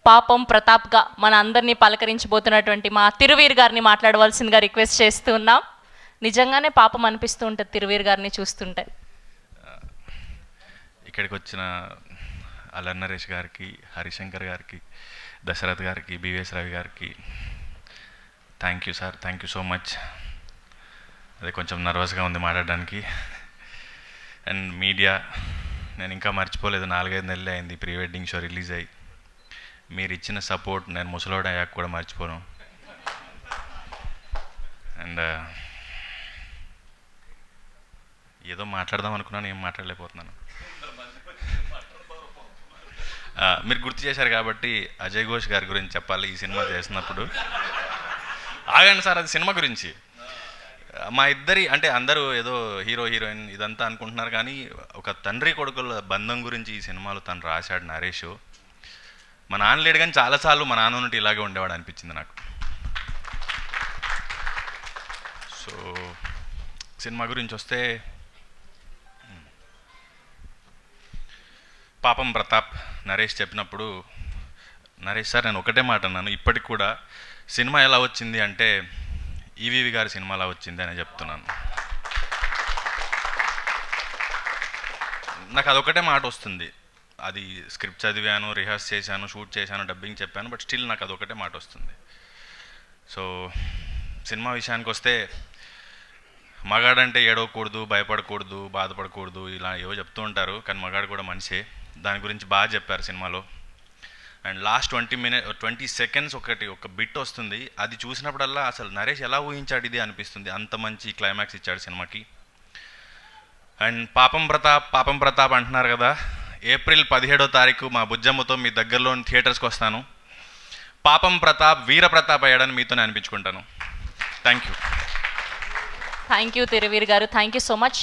పాపం ప్రతాప్గా మన అందరినీ పలకరించబోతున్నటువంటి మా తిరువీర్ గారిని మాట్లాడవలసిందిగా రిక్వెస్ట్ చేస్తూ ఉన్నాం. నిజంగానే పాపం అనిపిస్తూ ఉంటుంది తిరువీర్ గారిని చూస్తుంటే. ఇక్కడికి వచ్చిన అల్లరి నరేష్ గారికి, హరిశంకర్ గారికి, దశరథ్ గారికి, బివిఎస్ రవి గారికి thank you sir, thank you so much. అదే కొంచెం నర్వస్గా ఉంది మాట్లాడడానికి. అండ్ మీడియా, నేను ఇంకా మర్చిపోలేదు, 4-5 నెలలు అయింది ప్రీ వెడ్డింగ్ షో రిలీజ్ అయ్యి. మీరు ఇచ్చిన సపోర్ట్ నేను ముసలోడు అయ్యాక కూడా మర్చిపోను. అండ్ ఏదో మాట్లాడదాం అనుకున్నాను, ఏం మాట్లాడలేకపోతున్నాను. మీరు గుర్తు చేశారు కాబట్టి అజయ్ ఘోష్ గారి గురించి చెప్పాలి. ఈ సినిమా చేసినప్పుడు ఆగండి సార్, అది సినిమా గురించి. మా ఇద్దరి అంటే అందరూ ఏదో హీరో హీరోయిన్ ఇదంతా అనుకుంటున్నారు, కానీ ఒక తండ్రి కొడుకుల బంధం గురించి ఈ సినిమాలో తను రాశాడు నరేష్. మా నాన్న లేడు కానీ చాలాసార్లు మా నాన్న ఉన్నట్టు ఇలాగే ఉండేవాడు అనిపించింది నాకు. సో సినిమా గురించి వస్తే, పాపం ప్రతాప్ నరేష్ చెప్పినప్పుడు, నరేష్ సార్ నేను ఒకటే మాట అన్నాను, ఇప్పటికి కూడా సినిమా ఎలా వచ్చింది అంటే ఈవీవి గారి సినిమా ఎలా వచ్చింది అని చెప్తున్నాను. నాకు అదొకటే మాట వస్తుంది. అది స్క్రిప్ట్ చదివాను, రిహార్స్ చేశాను, షూట్ చేశాను, డబ్బింగ్ చెప్పాను, బట్ స్టిల్ నాకు అదొకటే మాట వస్తుంది. సో సినిమా విషయానికి వస్తే, మగాడంటే ఏడవకూడదు, భయపడకూడదు, బాధపడకూడదు, ఇలా ఏవో చెప్తూ ఉంటారు, కానీ మగాడు కూడా మనిషే. దాని గురించి బాగా చెప్పారు సినిమాలో. అండ్ లాస్ట్ 20 సెకండ్స్ ఒక బిట్ వస్తుంది, అది చూసినప్పుడల్లా అసలు నరేష్ ఎలా ఊహించాడు ఇది అనిపిస్తుంది. అంత మంచి క్లైమాక్స్ ఇచ్చాడు సినిమాకి. అండ్ పాపం ప్రతాప్ అంటున్నారు కదా, ఏప్రిల్ 17వ తారీఖు మా బుజ్జమ్మతో మీ దగ్గరలోని థియేటర్స్కి వస్తాను. పాపం ప్రతాప్ వీర ప్రతాప్ అయ్యాడని మీతోనే అనిపించుకుంటాను. థ్యాంక్ యూ తిరువీర్ గారు, థ్యాంక్ యూ సో మచ్.